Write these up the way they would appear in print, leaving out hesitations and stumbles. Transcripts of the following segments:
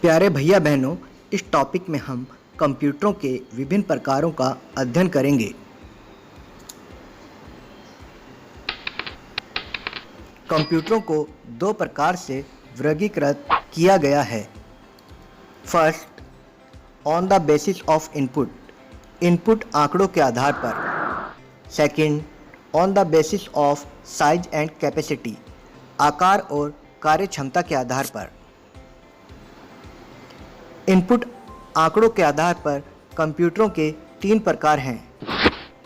प्यारे भैया बहनों, इस टॉपिक में हम कंप्यूटरों के विभिन्न प्रकारों का अध्ययन करेंगे। कंप्यूटरों को दो प्रकार से वर्गीकृत किया गया है। First, on the basis of input, input आंकड़ों के आधार पर। Second, on the basis of size and capacity, आकार और कार्य क्षमता के आधार पर। इनपुट आंकड़ों के आधार पर कंप्यूटरों के तीन प्रकार हैं।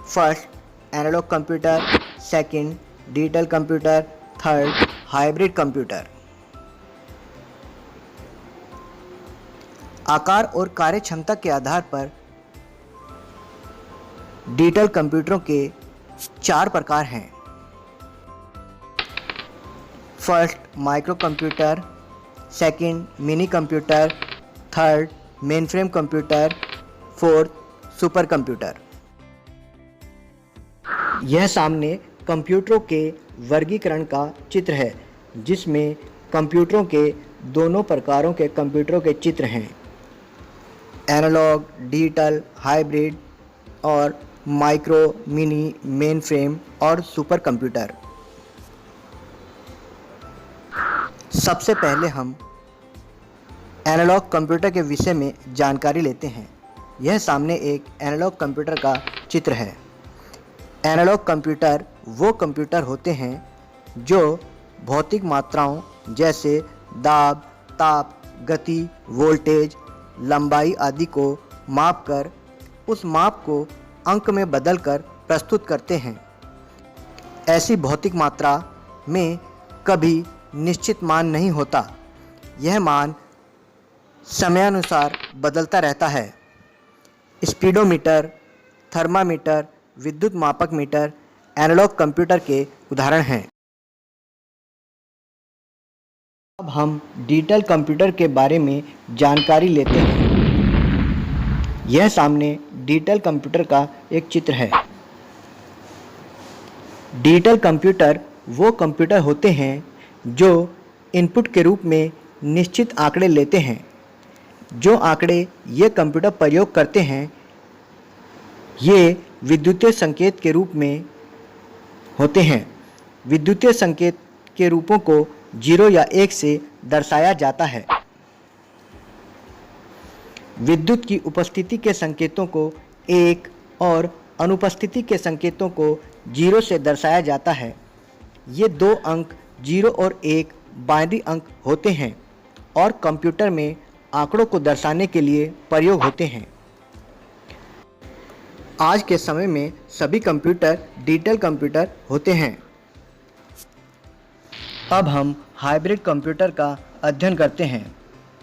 First, analog computer. Second, digital computer. Third, hybrid computer. आकार और कार्य क्षमता के आधार पर डिजिटल कंप्यूटरों के चार प्रकार हैं। First, micro computer. Second, mini computer. Third, mainframe computer. Fourth, super computer. यह सामने कंप्यूटरों के वर्गीकरण का चित्र है, जिसमें कंप्यूटरों के दोनों प्रकारों के कंप्यूटरों के चित्र हैं। एनालॉग, डिजिटल, हाइब्रिड और माइक्रो, मिनी, मेनफ्रेम और सुपर कंप्यूटर। सबसे पहले हम एनालॉग कंप्यूटर के विषय में जानकारी लेते हैं। यह सामने एक एनालॉग कंप्यूटर का चित्र है। एनालॉग कंप्यूटर वो कंप्यूटर होते हैं जो भौतिक मात्राओं जैसे दाब, ताप, गति, वोल्टेज, लंबाई आदि को मापकर उस माप को अंक में बदलकर प्रस्तुत करते हैं। ऐसी भौतिक मात्रा में कभी निश्चित मान नहीं होता। यह मान समयानुसार बदलता रहता है। स्पीडोमीटर, थर्मामीटर, विद्युत मापक मीटर एनालॉग कंप्यूटर के उदाहरण हैं। अब हम डिजिटल कंप्यूटर के बारे में जानकारी लेते हैं। यह सामने डिजिटल कंप्यूटर का एक चित्र है। डिजिटल कंप्यूटर वो कंप्यूटर होते हैं जो इनपुट के रूप में निश्चित आंकड़े लेते हैं। जो आंकड़े ये कंप्यूटर प्रयोग करते हैं ये विद्युतीय संकेत के रूप में होते हैं। विद्युतीय संकेत के रूपों को 0 या 1 से दर्शाया जाता है। विद्युत की उपस्थिति के संकेतों को 1 और अनुपस्थिति के संकेतों को 0 से दर्शाया जाता है। ये दो अंक 0 और 1 बाइनरी अंक होते हैं और कंप्यूटर में आंकड़ों को दर्शाने के लिए प्रयोग होते हैं। आज के समय में सभी कंप्यूटर डिजिटल कंप्यूटर होते हैं। अब हम हाइब्रिड कंप्यूटर का अध्ययन करते हैं।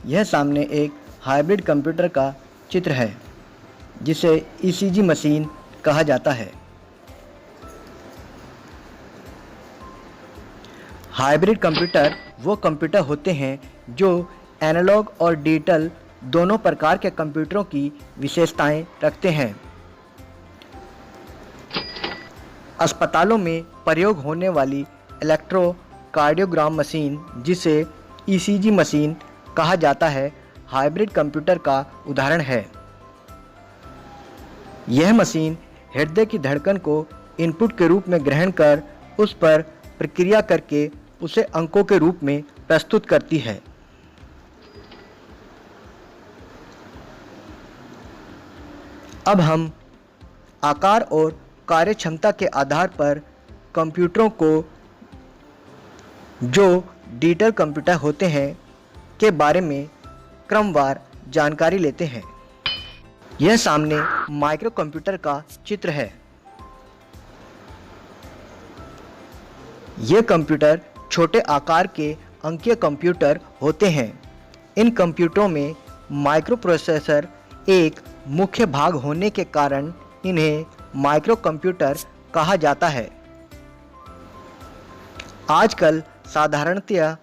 यह सामने एक हाइब्रिड कंप्यूटर का चित्र है, जिसे ईसीजी मशीन कहा जाता है। हाइब्रिड कंप्यूटर वो कंप्यूटर होते हैं जो एनालॉग और डिजिटल दोनों प्रकार के कंप्यूटरों की विशेषताएं रखते हैं। अस्पतालों में प्रयोग होने वाली इलेक्ट्रोकार्डियोग्राम मशीन, जिसे ईसीजी मशीन कहा जाता है, हाइब्रिड कंप्यूटर का उदाहरण है। यह मशीन हृदय की धड़कन को इनपुट के रूप में ग्रहण कर उस पर प्रक्रिया करके उसे अंकों के रूप में प्रस्तुत करती है। अब हम आकार और कार्य क्षमता के आधार पर कंप्यूटरों को जो डिजिटल कंप्यूटर होते हैं के बारे में क्रमवार जानकारी लेते हैं। यह सामने माइक्रो कंप्यूटर का चित्र है। ये कंप्यूटर छोटे आकार के अंकीय कंप्यूटर होते हैं। इन कंप्यूटरों में माइक्रो प्रोसेसर एक मुख्य भाग होने के कारण इन्हें माइक्रो कंप्यूटर कहा जाता है। आजकल साधारणतया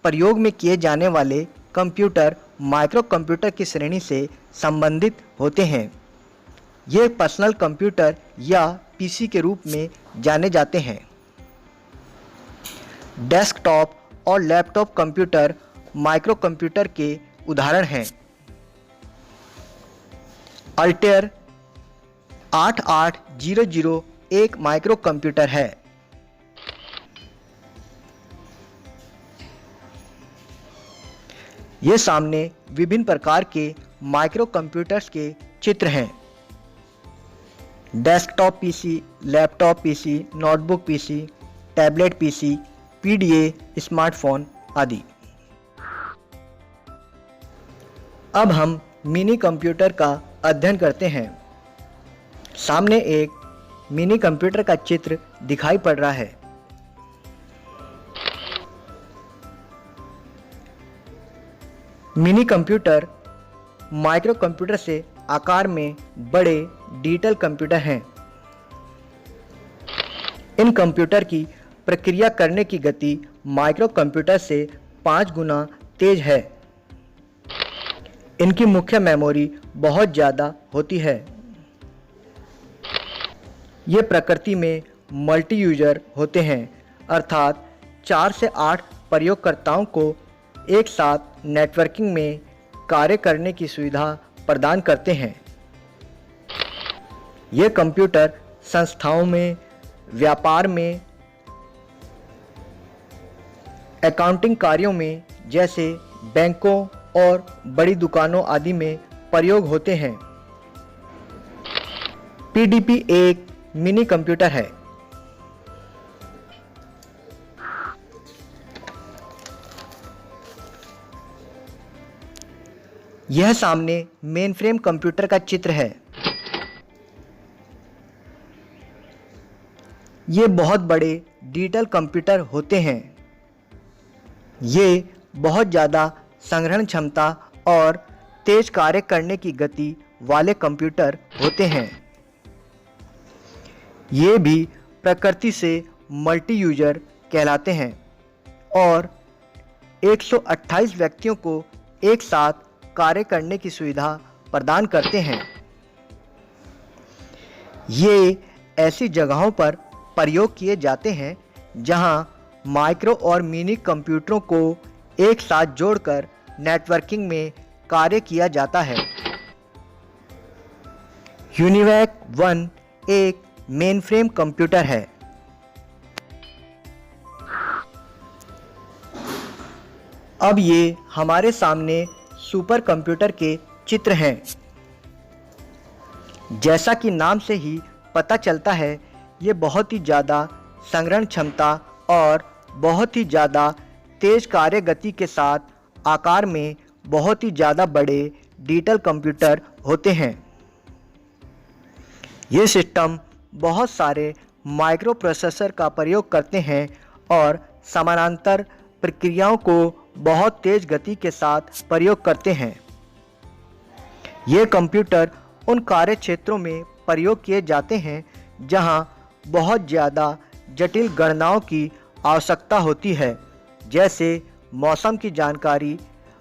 प्रयोग में किए जाने वाले कंप्यूटर माइक्रो कंप्यूटर की श्रेणी से संबंधित होते हैं। ये पर्सनल कंप्यूटर या पीसी के रूप में जाने जाते हैं। डेस्कटॉप और लैपटॉप कंप्यूटर माइक्रो कंप्यूटर के उदाहरण हैं। अल्टेयर 8800 एक माइक्रो कंप्यूटर है। ये सामने विभिन्न प्रकार के माइक्रो कंप्यूटर्स के चित्र हैं। Desktop PC, laptop PC, notebook PC, tablet PC, PDA, smartphone आदि। अब हम मिनी कंप्यूटर का अध्ययन करते हैं। सामने एक मिनी कंप्यूटर का चित्र दिखाई पड़ रहा है। मिनी कंप्यूटर माइक्रो कंप्यूटर से आकार में बड़े डिजिटल कंप्यूटर हैं। इन कंप्यूटर की प्रक्रिया करने की गति माइक्रो कंप्यूटर से 5 गुना तेज है। इनकी मुख्य मेमोरी बहुत ज़्यादा होती है। ये प्रकृति में मल्टी यूजर होते हैं, अर्थात 4 से 8 प्रयोगकर्ताओं को एक साथ नेटवर्किंग में कार्य करने की सुविधा प्रदान करते हैं। ये कंप्यूटर संस्थाओं में, व्यापार में, अकाउंटिंग कार्यों में जैसे बैंकों और बड़ी दुकानों आदि में प्रयोग होते हैं। पीडीपी एक मिनी कंप्यूटर है। यह सामने मेनफ्रेम कंप्यूटर का चित्र है। ये बहुत बड़े डिजिटल कंप्यूटर होते हैं। ये बहुत ज़्यादा संग्रहण क्षमता और तेज कार्य करने की गति वाले कंप्यूटर होते हैं। ये भी प्रकृति से मल्टी यूजर कहलाते हैं और 128 व्यक्तियों को एक साथ कार्य करने की सुविधा प्रदान करते हैं। ये ऐसी जगहों पर प्रयोग किए जाते हैं जहां माइक्रो और मिनी कंप्यूटरों को एक साथ जोड़कर नेटवर्किंग में कार्य किया जाता है। यूनिवैक 1 एक मेनफ्रेम कंप्यूटर है। अब ये हमारे सामने सुपर कंप्यूटर के चित्र हैं। जैसा कि नाम से ही पता चलता है, ये बहुत ही ज़्यादा संग्रहण क्षमता और बहुत ही ज़्यादा तेज कार्य गति के साथ आकार में बहुत ही ज़्यादा बड़े डिजिटल कंप्यूटर होते हैं। ये सिस्टम बहुत सारे माइक्रो प्रोसेसर का प्रयोग करते हैं और समानांतर प्रक्रियाओं को बहुत तेज गति के साथ प्रयोग करते हैं। ये कंप्यूटर उन कार्य क्षेत्रों में प्रयोग किए जाते हैं जहां बहुत ज़्यादा जटिल गणनाओं की आवश्यकता होती है, जैसे मौसम की जानकारी,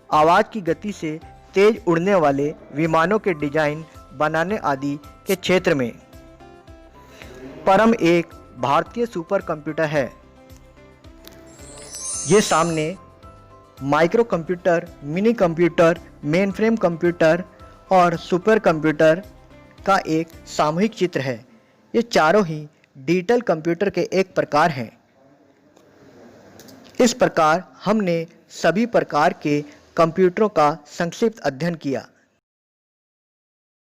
आवाज़ की गति से तेज उड़ने वाले विमानों के डिज़ाइन बनाने आदि के क्षेत्र में। परम एक भारतीय सुपर कंप्यूटर है। ये सामने micro computer, mini computer, mainframe computer और सुपर कंप्यूटर का एक सामूहिक चित्र है। ये चारों ही डिजिटल कंप्यूटर के एक प्रकार हैं। इस प्रकार हमने सभी प्रकार के कंप्यूटरों का संक्षिप्त अध्ययन किया।